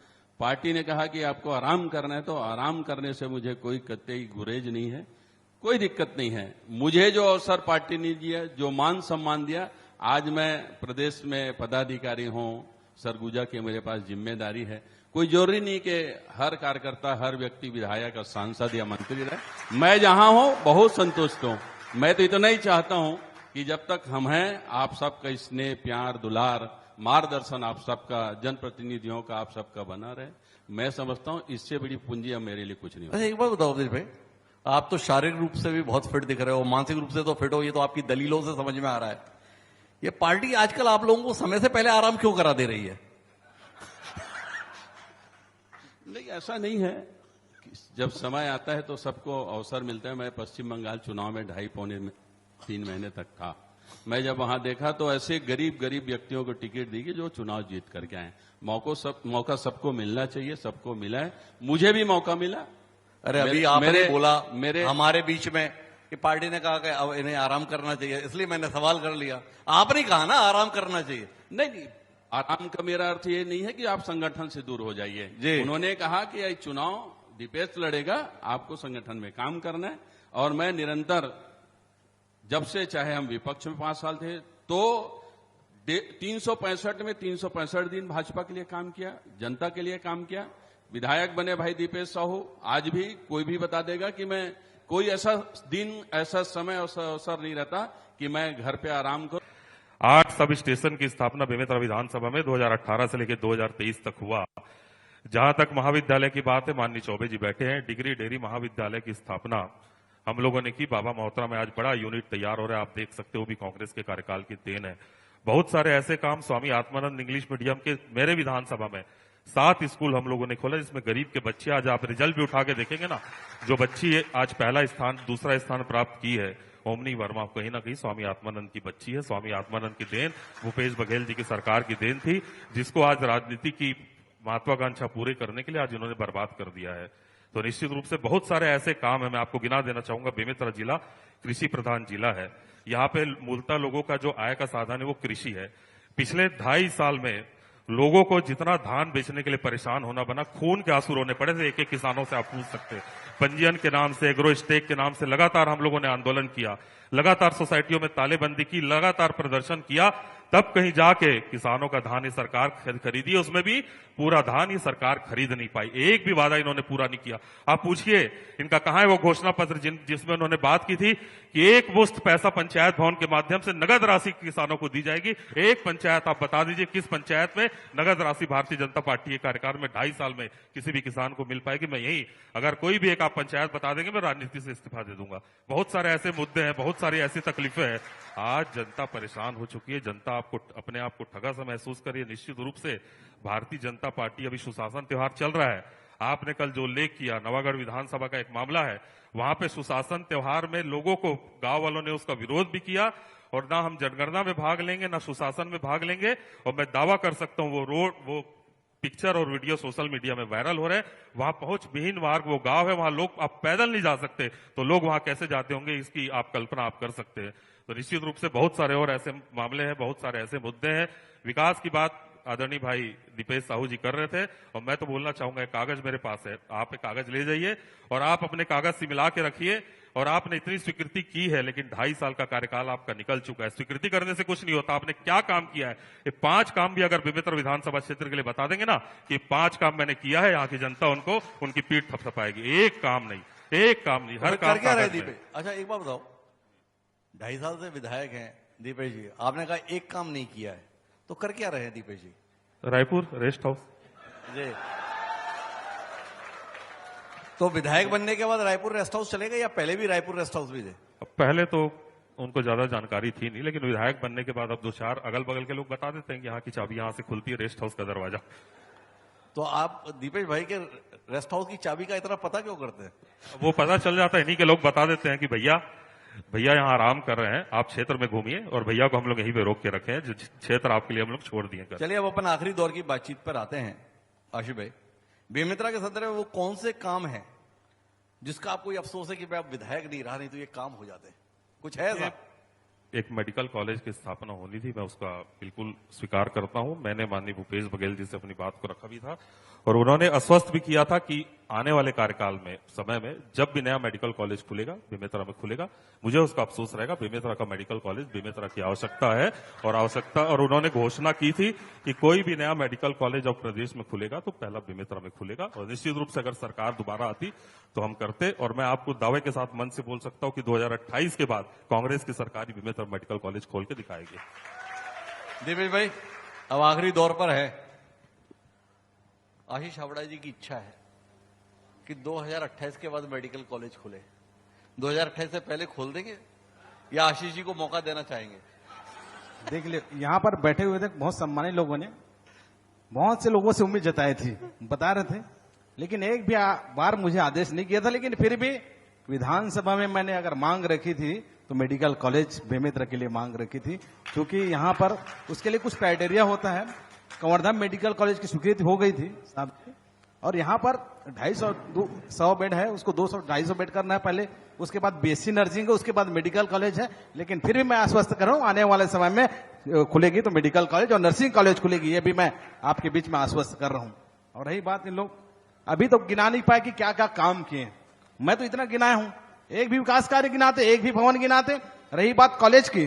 पार्टी ने कहा कि आपको आराम करना है तो आराम करने से मुझे कोई कतई गुरेज नहीं है, कोई दिक्कत नहीं है। मुझे जो अवसर पार्टी ने दिया, जो मान सम्मान दिया, आज मैं प्रदेश में पदाधिकारी हूं, सरगुजा की मेरे पास जिम्मेदारी है। कोई जरूरी नहीं कि हर कार्यकर्ता, हर व्यक्ति विधायक और सांसद या मंत्री रहे। मैं जहां हूं बहुत संतुष्ट हूं। मैं तो इतना ही चाहता हूं कि जब तक हम हैं, आप सबका स्नेह, प्यार, दुलार मार्गदर्शन आप सबका, जनप्रतिनिधियों का आप सबका बना रहे। मैं समझता हूं इससे बड़ी पूंजी अब मेरे लिए कुछ नहीं हो। अच्छा एक बात बताओ दिलीप भाई, आप तो शारीरिक रूप से भी बहुत फिट दिख रहे हो, मानसिक रूप से तो फिट हो, ये तो आपकी दलीलों से समझ में आ रहा है। ये पार्टी आजकल आप लोगों को समय से पहले आराम क्यों करा दे रही है? नहीं, ऐसा नहीं है। जब समय आता है तो सबको अवसर मिलता है। मैं पश्चिम बंगाल चुनाव में 2.5-3 महीने तक था। मैं जब वहां देखा तो ऐसे गरीब गरीब व्यक्तियों को टिकट दी कि जो चुनाव जीत करके आए। मौका सबको मिलना चाहिए, सबको मिला है, मुझे भी मौका मिला। अरे अभी आपने बोला हमारे बीच में कि पार्टी ने कहा कि अब इन्हें आराम करना चाहिए, इसलिए मैंने सवाल कर लिया। आपने कहा ना आराम करना चाहिए। नहीं, आराम का मेरा अर्थ ये नहीं है कि आप संगठन से दूर हो जाइए। उन्होंने कहा कि ये चुनाव दीपेश लड़ेगा, आपको संगठन में काम करना है। और मैं निरंतर, जब से चाहे हम विपक्ष में 5 साल थे तो 365 में 365 दिन भाजपा के लिए काम किया, जनता के लिए काम किया। विधायक बने भाई दीपेश साहू, आज भी कोई भी बता देगा कि मैं कोई ऐसा दिन, ऐसा समय, अवसर नहीं रहता कि मैं घर पे आराम करूं। 8 सब स्टेशन की स्थापना बेमेतरा विधानसभा में 2018 से लेकर 2023 तक हुआ। जहां तक महाविद्यालय की बात है, माननीय चौबे जी बैठे हैं, डिग्री डेयरी महाविद्यालय की स्थापना हम लोगों ने की। बाबा महोत्रा में आज बड़ा यूनिट तैयार हो रहा है, आप देख सकते हो, भी कांग्रेस के कार्यकाल की देन है। बहुत सारे ऐसे काम, स्वामी आत्मानंद इंग्लिश मीडियम के मेरे विधानसभा में 7 स्कूल हम लोगों ने खोला, जिसमें गरीब के बच्चे, आज आप रिजल्ट भी उठा के देखेंगे ना, जो बच्ची आज पहला स्थान, दूसरा स्थान प्राप्त की है, ओमनी वर्मा, कहीं ना कहीं स्वामी आत्मानंद की बच्ची है। स्वामी आत्मानंद की देन भूपेश बघेल जी की सरकार की देन थी, जिसको आज राजनीति की महत्वाकांक्षा पूरे करने के लिए आज इन्होंने बर्बाद कर दिया है। तो निश्चित रूप से बहुत सारे ऐसे काम है, मैं आपको गिना देना चाहूंगा। बेमेतरा जिला कृषि प्रधान जिला है। यहाँ पे मूलतः लोगों का जो आय का साधन है वो कृषि है। पिछले 2.5 साल में लोगों को जितना धान बेचने के लिए परेशान होना बना, खून के आंसू रोने पड़े थे। एक एक किसानों से आप पूछ सकते हैं, पंजीयन के नाम से, एग्रो स्टेक के नाम से लगातार हम लोगों ने आंदोलन किया, लगातार सोसाइटियों में तालेबंदी की, लगातार प्रदर्शन किया, तब कहीं जाके किसानों का धान ये सरकार खरीदी। उसमें भी पूरा धान ये सरकार खरीद नहीं पाई, एक भी वादा इन्होंने पूरा नहीं किया। आप पूछिए इनका कहां है वो घोषणा पत्र जिसमें उन्होंने बात की थी कि एक मुश्त पैसा पंचायत भवन के माध्यम से नगद राशि किसानों को दी जाएगी। एक पंचायत आप बता दीजिए किस पंचायत में नगद राशि भारतीय जनता पार्टी के कार्यकाल में 2.5 साल में किसी भी किसान को मिल पाएगी? मैं यही, अगर कोई भी एक आप पंचायत बता देंगे, मैं राजनीति से इस्तीफा दे दूंगा। बहुत सारे ऐसे मुद्दे हैं, बहुत सारी ऐसी तकलीफें हैं। आज जनता परेशान हो चुकी है, जनता आपको अपने आप को ठगा सा महसूस करिए। निश्चित रूप से भारतीय जनता पार्टी, अभी सुशासन त्योहार चल रहा है, आपने कल जो उल्लेख किया, नवागढ़ विधानसभा का एक मामला है, वहां पे सुशासन त्योहार में लोगों को, गांव वालों ने उसका विरोध भी किया, और ना हम जनगणना में भाग लेंगे ना सुशासन में भाग लेंगे। और मैं दावा कर सकता हूं वो पिक्चर और वीडियो सोशल मीडिया में वायरल हो रहे हैं। वहां पहुंच विहीन मार्ग, वो गांव है, वहां लोग, आप पैदल नहीं जा सकते, तो लोग वहां कैसे जाते होंगे, इसकी आप कल्पना आप कर सकते हैं। तो निश्चित रूप से बहुत सारे और ऐसे मामले हैं, बहुत सारे ऐसे मुद्दे हैं। विकास की बात आदरणीय भाई दीपेश साहू जी कर रहे थे, और मैं तो बोलना चाहूंगा, एक कागज मेरे पास है, आप एक कागज ले जाइए और आप अपने कागज से मिला के रखिए। और आपने इतनी स्वीकृति की है, लेकिन 2.5 साल का कार्यकाल आपका निकल चुका है। स्वीकृति करने से कुछ नहीं होता, आपने क्या काम किया है, ये 5 काम भी अगर बेमेतरा विधानसभा क्षेत्र के लिए बता देंगे ना कि 5 काम मैंने किया है, यहाँ की जनता उनको, उनकी पीठ थपथपाएगी। एक काम नहीं, एक काम नहीं, हर काम क्या रहे दीपेश? अच्छा एक बार बताओ, 2.5 साल से विधायक हैं दीपेश जी, आपने कहा एक काम नहीं किया है, तो कर क्या रहे हैं दीपेश जी? रायपुर रेस्ट हाउस जी, तो विधायक बनने के बाद रायपुर रेस्ट हाउस चलेगा या पहले भी रायपुर रेस्ट हाउस भी थे? पहले तो उनको ज्यादा जानकारी थी नहीं, लेकिन विधायक बनने के बाद अब 2-4 अगल बगल के लोग बता देते हैं कि यहाँ की चाबी यहाँ से खुलती है, रेस्ट हाउस का दरवाजा। तो आप दीपेश भाई के रेस्ट हाउस की चाबी का इतना पता क्यों करते हैं? वो पता चल जाता है, इन्हीं के लोग बता देते हैं कि भैया यहाँ आराम कर रहे हैं, आप क्षेत्र में घूमिए, और भैया को हम लोग यहीं पे रोक के रखे हैं, जो क्षेत्र आपके लिए हम लोग छोड़ दिए। चलिए अब अपन आखिरी दौर की बातचीत पर आते हैं। आशिफ भाई, बेमेतरा के संदर्भ में वो कौन से काम है जिसका आपको ये अफसोस है कि आप विधायक नहीं रहा, नहीं तो ये काम हो जाते? कुछ है ऐसा? एक मेडिकल कॉलेज की स्थापना होनी थी, मैं उसका बिल्कुल स्वीकार करता हूं। मैंने माननीय भूपेश बघेल जी से अपनी बात को रखा भी था, और उन्होंने आश्वस्त भी किया था कि आने वाले कार्यकाल में, समय में, जब भी नया मेडिकल कॉलेज खुलेगा, बेमेतरा में खुलेगा, मुझे उसका अफसोस रहेगा। बेमेतरा का मेडिकल कॉलेज बेमेतरा की आवश्यकता है, और उन्होंने घोषणा की थी कि कोई भी नया मेडिकल कॉलेज अब प्रदेश में खुलेगा तो पहला बेमेतरा में खुलेगा। और निश्चित रूप से अगर सरकार दोबारा आती तो हम करते, और मैं आपको दावे के साथ मन से बोल सकता हूं कि 2028 के बाद कांग्रेस की सरकार ही बेमेतरा मेडिकल कॉलेज खोल के दिखाएगी। दीपेश भाई, अब आखिरी दौर पर है। आशीष हावड़ा जी की इच्छा है कि 2028 के बाद मेडिकल कॉलेज खुले। 2028 से पहले खोल देंगे या आशीष जी को मौका देना चाहेंगे? देख ले, यहाँ पर बैठे हुए थे बहुत सम्मानित लोगों ने, बहुत से लोगों से उम्मीद जताई थी, बता रहे थे, लेकिन एक भी बार मुझे आदेश नहीं किया था। लेकिन फिर भी विधानसभा में मैंने अगर मांग रखी थी तो मेडिकल कॉलेज बेमेतरा के लिए मांग रखी थी, क्योंकि यहाँ पर उसके लिए कुछ क्राइटेरिया होता है। कंवरधाम मेडिकल कॉलेज की स्वीकृति हो गई थी साहब, और यहाँ पर 250 बेड है, उसको 200-250 बेड करना है पहले, उसके बाद बीएससी नर्सिंग है, उसके बाद मेडिकल कॉलेज है। लेकिन फिर भी मैं आश्वस्त कर रहा हूँ, आने वाले समय में खुलेगी तो मेडिकल कॉलेज और नर्सिंग कॉलेज खुलेगी, ये भी मैं आपके बीच में आश्वस्त कर रहा हूँ। और रही बात, इन लोग अभी तो गिना नहीं पाए कि क्या क्या काम किए। मैं तो इतना गिनाया हूं, एक भी विकास कार्य गिनाते, एक भी भवन गिनाते। रही बात कॉलेज की,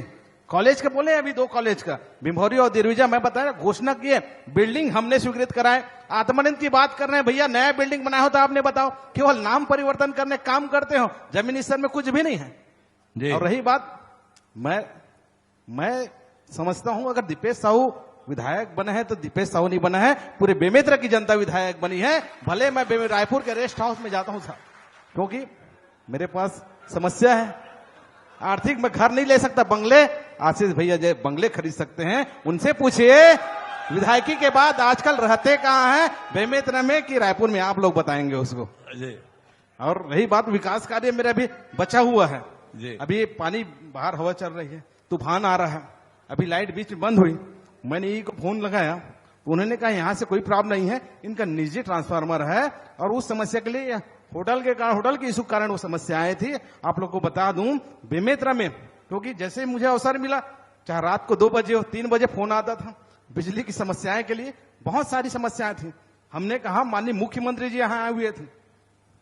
कॉलेज के बोले अभी 2 कॉलेज का, भिमभौरी और दिरविजा, मैं बताया घोषणा किए, बिल्डिंग हमने स्वीकृत कराए। आत्मानंद की बात कर रहे हैं, भैया नया बिल्डिंग बनाया होता आपने बताओ, केवल नाम परिवर्तन करने काम करते हो, जमीनी स्तर में कुछ भी नहीं है। और रही बात, मैं समझता हूं अगर दीपेश साहू विधायक बने हैं तो दीपेश साहू नहीं बना है, पूरे बेमेतरा की जनता विधायक बनी है। भले मैं रायपुर के रेस्ट हाउस में जाता हूं साहब, क्योंकि मेरे पास समस्या है आर्थिक, मैं घर नहीं ले सकता, बंगले आशीष भैया जो बंगले खरीद सकते हैं, उनसे पूछिए विधायकी के बाद आजकल रहते कहाँ हैं, बेमेतरा में कि रायपुर में, आप लोग बताएंगे उसको। और रही बात विकास कार्य मेरा अभी बचा हुआ है, अभी पानी बाहर हवा चल रही है, तूफान आ रहा है, अभी लाइट बीच में बंद हुई, मैंने ई को फोन लगाया तो उन्होंने कहा यहां से कोई प्रॉब्लम नहीं है, इनका निजी ट्रांसफार्मर है और उस समस्या के लिए होटल के इशू कारण वो समस्या आई थी। आप लोग को बता दूं बेमेतरा में, क्योंकि जैसे मुझे अवसर मिला, चाहे रात को 2 बजे हो 3 बजे फोन आता था, बिजली की समस्याएं के लिए बहुत सारी समस्याएं थी। हमने कहा माननीय मुख्यमंत्री जी यहाँ आए हुए थे,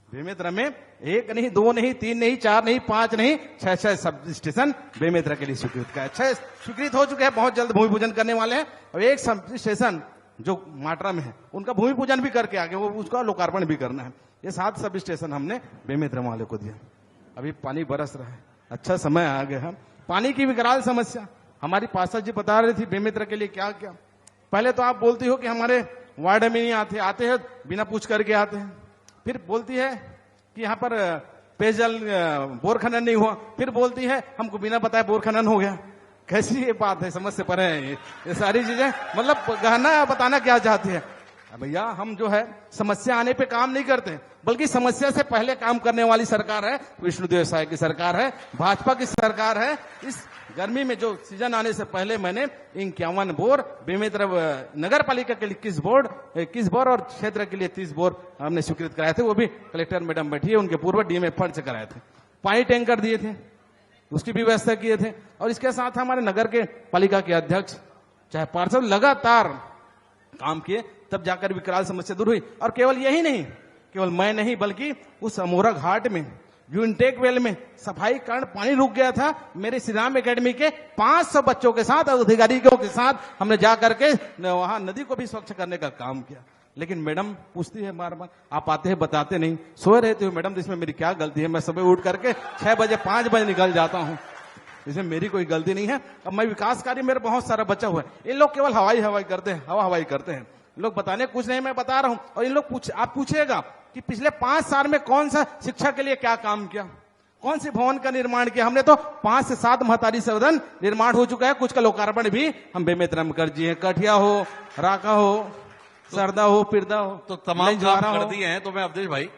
बेमेतरा में 1 नहीं 2 नहीं 3 नहीं 4 नहीं 5 नहीं 6 सब स्टेशन बेमेतरा के लिए स्वीकृत का 6 स्वीकृत हो चुके हैं, बहुत जल्द भूमि पूजन करने वाले हैं। और एक सब स्टेशन जो माटरा में है उनका भूमि पूजन भी करके आगे वो उसका लोकार्पण भी करना है। ये 7 सब स्टेशन हमने बेमेतरा वाले को दिया। अभी पानी बरस रहा है, अच्छा समय आ गया है। पानी की विकराल समस्या हमारी पार्षद जी बता रही थी बेमेतरा के लिए क्या क्या। पहले तो आप बोलती हो कि हमारे वार्ड में नहीं आते हैं बिना पूछ करके आते हैं, फिर बोलती है कि यहाँ पर पेयजल बोर खनन नहीं हुआ, फिर बोलती है हमको बिना बताए बोर खनन हो गया। कैसी ये बात है, समझ से परे है ये सारी चीजें, मतलब गहना बताना क्या चाहती है। भैया हम जो है समस्या आने पे काम नहीं करते, बल्कि समस्या से पहले काम करने वाली सरकार है विष्णुदेव साय की सरकार है, भाजपा की सरकार है। इस गर्मी में जो सीजन आने से पहले मैंने 51 बोर बेमेतरा नगर पालिका के लिए 21 बोर और क्षेत्र के लिए 30 बोर हमने स्वीकृत कराए थे। वो भी कलेक्टर मैडम बैठी है, उनके पूर्व डीएम फंड से कराए थे। पानी टैंकर दिए थे, उसकी भी व्यवस्था किए थे। और इसके साथ हमारे नगर के पालिका के अध्यक्ष चाहे पार्षद लगातार काम किए, तब जाकर विकराल समस्या दूर हुई। और केवल यही नहीं, केवल मैं नहीं बल्कि उस अमोरा घाट में जो इंटेक वेल में सफाई कारण पानी रुक गया था, मेरे श्री राम एकेडमी के 500 बच्चों के साथ और अधिकारियों के साथ हमने जाकर के वहां नदी को भी स्वच्छ करने का काम किया। लेकिन मैडम पूछती है बार बार, आप आते हैं बताते नहीं, सोए रहते हो मैडम, इसमें मेरी क्या गलती है? मैं सुबह उठ करके 6 बजे 5 बजे निकल जाता हूँ, इसमें मेरी कोई गलती नहीं है। अब मैं विकास कार्य मेरा बहुत सारा बचा हुआ है। इन लोग केवल हवाई करते हैं, हवाई करते हैं, लोग बताने कुछ नहीं, मैं बता रहा हूं। और इन लोग आप पूछिएगा कि पिछले 5 साल में कौन सा शिक्षा के लिए क्या काम किया, कौन से भवन का निर्माण किया। हमने तो 5 से 7 महतारी सदन निर्माण हो चुका है, कुछ का लोकार्पण भी हम बेमेतरा में कर दिए। कठिया हो, राका हो, सरदा हो, पिरदा हो, तो तमाम काम कर दिए हैं। तो मैं अवधेश भाई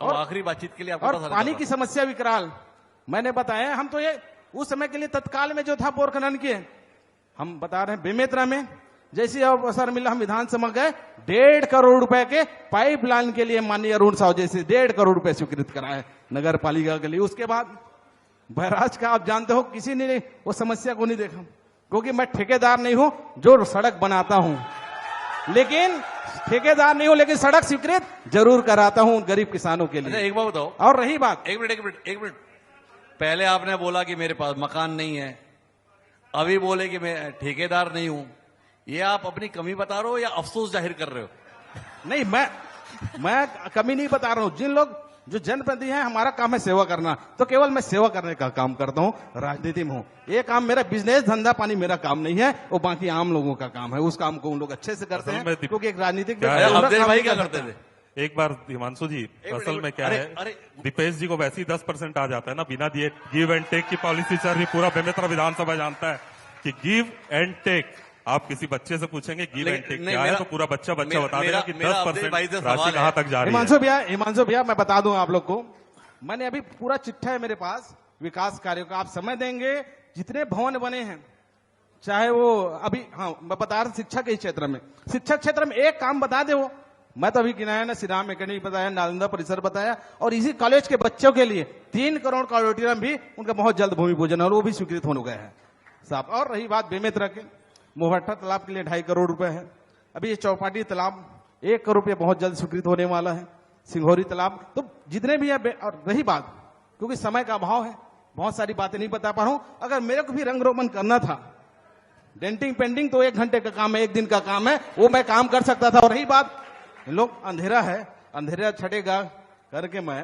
और आखिरी बातचीत के लिए आपको और पानी की समस्या विकराल मैंने बताया। हम तो ये उस समय के लिए तत्काल में जो था बोर खनन किए, हम बता रहे हैं बेमेतरा में जैसे अवसर मिला हम विधानसभा गए, 1.5 करोड़ रुपए के पाइपलाइन के लिए माननीय अरुण साहू जैसे 1.5 करोड़ रुपए स्वीकृत कराए नगर पालिका के लिए। उसके बाद बैराज का आप जानते हो किसी ने वो समस्या को नहीं देखा, क्योंकि मैं ठेकेदार नहीं हूं जो सड़क बनाता हूं, लेकिन ठेकेदार नहीं हूं लेकिन सड़क स्वीकृत जरूर कराता हूं गरीब किसानों के लिए। एक बात बताओ, और रही बात, एक मिनट, पहले आपने बोला कि मेरे पास मकान नहीं है, अभी बोले कि मैं ठेकेदार नहीं हूं। ये आप अपनी कमी बता रहे हो या अफसोस जाहिर कर रहे हो? नहीं, मैं कमी नहीं बता रहा हूं। जिन लोग जो जनप्रतिनिधि है, हमारा काम है सेवा करना, तो केवल मैं सेवा करने का काम करता हूँ, राजनीति में हूँ। ये काम मेरा बिजनेस धंधा पानी मेरा काम नहीं है, वो बाकी आम लोगों का काम है। उस काम को उन लोग अच्छे से करते असल हैं, में क्योंकि एक राजनीतिक क्या व्यक्ति है? पूरा अवधेश काम भाई नहीं क्या कर करते सकता। थे? एक बार हिमांशु जी, असल में क्या अरे, है, अरे, दीपेश जी को वैसे ही 10% आ जाता है ना, बिना दिए गिव एंड टेक की पॉलिसी सर भी पूरा बेमेतरा विधानसभा जानता है कि गिव एंड टेक। आप किसी बच्चे से पूछेंगे गिव एंड टेक क्या है, तो पूरा बच्चा बता देगा कि मेरा अवधेश भाई से 10% सवाल राशि है। कहाँ तक जा रही है। हिमांशु भैया मैं बता दूं आप लोग को, मैंने अभी पूरा चिट्ठा है मेरे पास विकास कार्यों का। आप समय देंगे, जितने भवन बने हैं, चाहे वो अभी, हाँ मैं बता रहा, शिक्षा के क्षेत्र में, शिक्षा क्षेत्र में एक काम बता दे वो। मैं तो अभी गिनाया ना, श्रीराम एकेडमी बताया, नालंदा परिसर बताया, और इसी कॉलेज के बच्चों के लिए 3 करोड़ का ऑडिटोरियम भी उनका बहुत जल्द भूमि पूजन और वो भी स्वीकृत होने गए हैं साहब। और रही बात बेमेतरा के, मोहट्टा तालाब के लिए 2.5 करोड़ रुपए है। अभी ये चौपाटी तालाब 1 करोड़ रुपये बहुत जल्द स्वीकृत होने वाला है। सिंघोरी तालाब, तो जितने भी है। और रही बात, क्योंकि समय का अभाव है, बहुत सारी बातें नहीं बता पा रहा हूं। अगर मेरे को भी रंग रोगन करना था, डेंटिंग पेंटिंग तो 1 घंटे का काम है, 1 दिन का काम है, वो मैं काम कर सकता था। और रही बात, लोग अंधेरा है, अंधेरा छटेगा करके मैं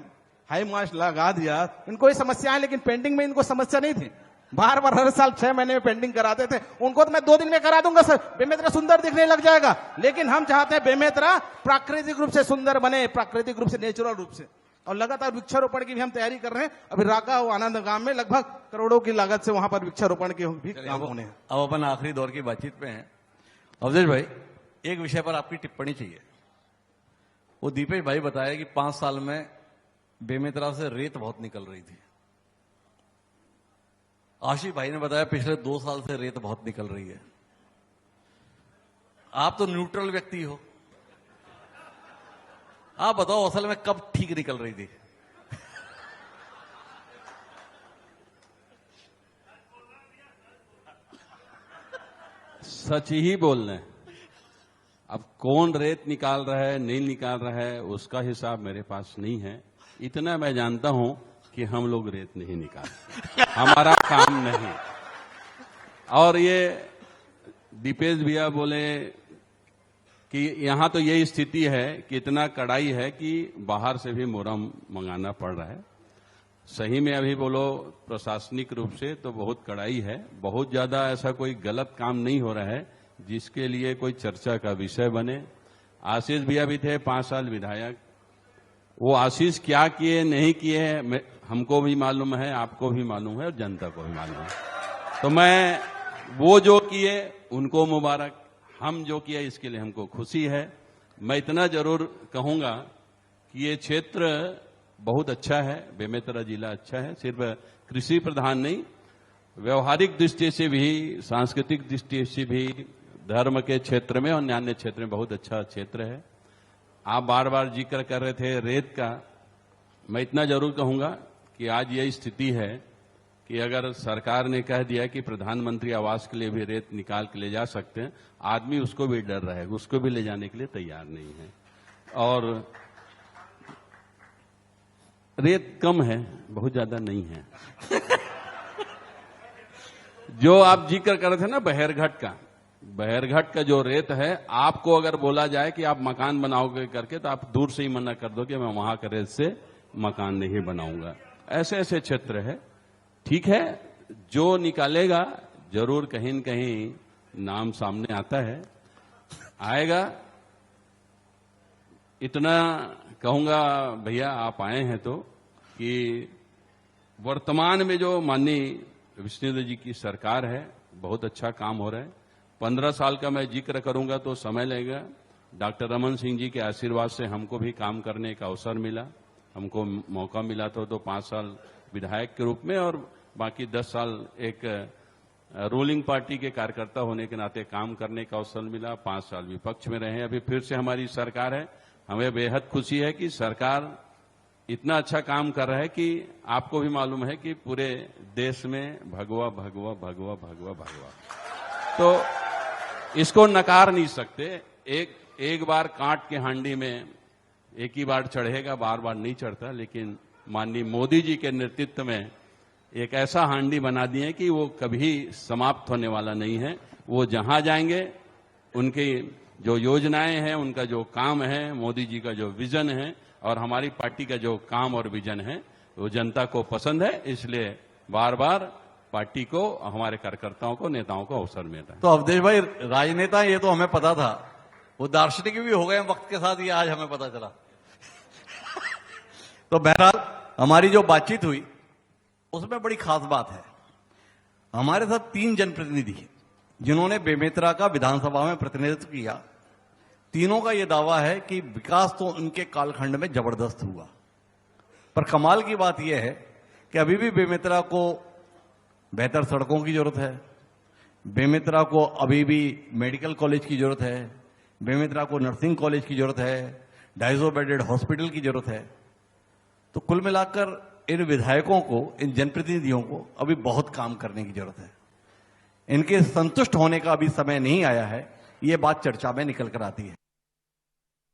हाई मार्क्स लगा दिया, इनको ये समस्या है, लेकिन पेंटिंग में इनको समस्या नहीं थी। बार बार हर साल 6 महीने में पेंटिंग कराते थे, उनको तो मैं 2 दिन में करा दूंगा सर, बेमेतरा सुंदर दिखने लग जाएगा। लेकिन हम चाहते हैं बेमेतरा प्राकृतिक रूप से सुंदर बने, प्राकृतिक रूप से, नेचुरल रूप से। और लगातार वृक्षारोपण की भी हम तैयारी कर रहे हैं। अभी राका और आनंद गांव में लगभग करोड़ों की लागत से वहां पर वृक्षारोपण के भी काम होने हैं। अब अपन आखिरी दौर की बातचीत पे हैं। अवधेश भाई, एक विषय पर आपकी टिप्पणी चाहिए। वो दीपेश भाई बताया कि 5 साल में बेमेतरा से रेत बहुत निकल रही थी। आशीष भाई ने बताया पिछले 2 साल से रेत बहुत निकल रही है। आप तो न्यूट्रल व्यक्ति हो, आप बताओ असल में कब ठीक निकल रही थी? सच ही बोल रहे हैं। अब कौन रेत निकाल रहा है, नहीं निकाल रहा है, उसका हिसाब मेरे पास नहीं है। इतना मैं जानता हूं कि हम लोग रेत नहीं निकालते, हमारा काम नहीं। और ये दीपेश भैया बोले कि यहां तो यही स्थिति है कि इतना कड़ाई है कि बाहर से भी मोरम मंगाना पड़ रहा है। सही में अभी बोलो प्रशासनिक रूप से तो बहुत कड़ाई है, बहुत ज्यादा ऐसा कोई गलत काम नहीं हो रहा है जिसके लिए कोई चर्चा का विषय बने। आशीष भैया भी थे 5 साल विधायक, वो आशीष क्या किए नहीं किए हमको भी मालूम है, आपको भी मालूम है और जनता को भी मालूम है। तो मैं वो जो किए उनको मुबारक, हम जो किए इसके लिए हमको खुशी है। मैं इतना जरूर कहूंगा कि ये क्षेत्र बहुत अच्छा है, बेमेतरा जिला अच्छा है, सिर्फ कृषि प्रधान नहीं, व्यवहारिक दृष्टि से भी, सांस्कृतिक दृष्टि से भी, धर्म के क्षेत्र में और अन्य क्षेत्र में बहुत अच्छा क्षेत्र है। आप बार बार जिक्र कर रहे थे रेत का, मैं इतना जरूर कहूंगा कि आज यही स्थिति है कि अगर सरकार ने कह दिया कि प्रधानमंत्री आवास के लिए भी रेत निकाल के ले जा सकते हैं, आदमी उसको भी डर रहेगा, उसको भी ले जाने के लिए तैयार नहीं है। और रेत कम है, बहुत ज्यादा नहीं है। जो आप जिक्र कर रहे थे ना बहेरघाट का जो रेत है, आपको अगर बोला जाए कि आप मकान बनाओगे करके, तो आप दूर से ही मना कर दो कि मैं वहां का रेत से मकान नहीं बनाऊंगा। ऐसे ऐसे क्षेत्र है। ठीक है, जो निकालेगा जरूर कहीं न कहीं नाम सामने आता है, आएगा। इतना कहूंगा भैया, आप आए हैं तो, कि वर्तमान में जो माननीय विष्णुदेव जी की सरकार है, बहुत अच्छा काम हो रहा है। 15 साल का मैं जिक्र करूंगा तो समय लगेगा। डॉक्टर रमन सिंह जी के आशीर्वाद से हमको भी काम करने का अवसर मिला, हमको मौका मिला तो 5 साल विधायक के रूप में और बाकी 10 साल एक रूलिंग पार्टी के कार्यकर्ता होने के नाते काम करने का अवसर मिला। 5 साल विपक्ष में रहे, अभी फिर से हमारी सरकार है। हमें बेहद खुशी है कि सरकार इतना अच्छा काम कर रहा है कि आपको भी मालूम है कि पूरे देश में भगवा भगवा भगवा भगवा भगवा, तो इसको नकार नहीं सकते। एक बार कांट के हांडी में एक ही बार चढ़ेगा, बार बार नहीं चढ़ता। लेकिन माननीय मोदी जी के नेतृत्व में एक ऐसा हांडी बना दिए कि वो कभी समाप्त होने वाला नहीं है। वो जहां जाएंगे, उनकी जो योजनाएं हैं, उनका जो काम है, मोदी जी का जो विजन है, और हमारी पार्टी का जो काम और विजन है वो जनता को पसंद है, इसलिए बार बार पार्टी को, हमारे कार्यकर्ताओं को, नेताओं को अवसर मिल रहा है। तो अवधेश भाई, राजनेता ये तो हमें पता था, वो दार्शनिक भी हो गए वक्त के साथ, ये आज हमें पता चला। तो बहरहाल हमारी जो बातचीत हुई उसमें बड़ी खास बात है, हमारे साथ 3 जनप्रतिनिधि हैं जिन्होंने बेमेतरा का विधानसभा में प्रतिनिधित्व किया। तीनों का यह दावा है कि विकास तो उनके कालखंड में जबरदस्त हुआ, पर कमाल की बात यह है कि अभी भी बेमेतरा को बेहतर सड़कों की जरूरत है, बेमेतरा को अभी भी मेडिकल कॉलेज की जरूरत है, बेमेतरा को नर्सिंग कॉलेज की जरूरत है, 250 बेडेड हॉस्पिटल की जरूरत है। तो कुल मिलाकर इन विधायकों को, इन जनप्रतिनिधियों को अभी बहुत काम करने की जरूरत है। इनके संतुष्ट होने का अभी समय नहीं आया है, ये बात चर्चा में निकल कर आती है।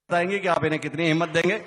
बताएंगे कि आप इन्हें कितनी हिम्मत देंगे।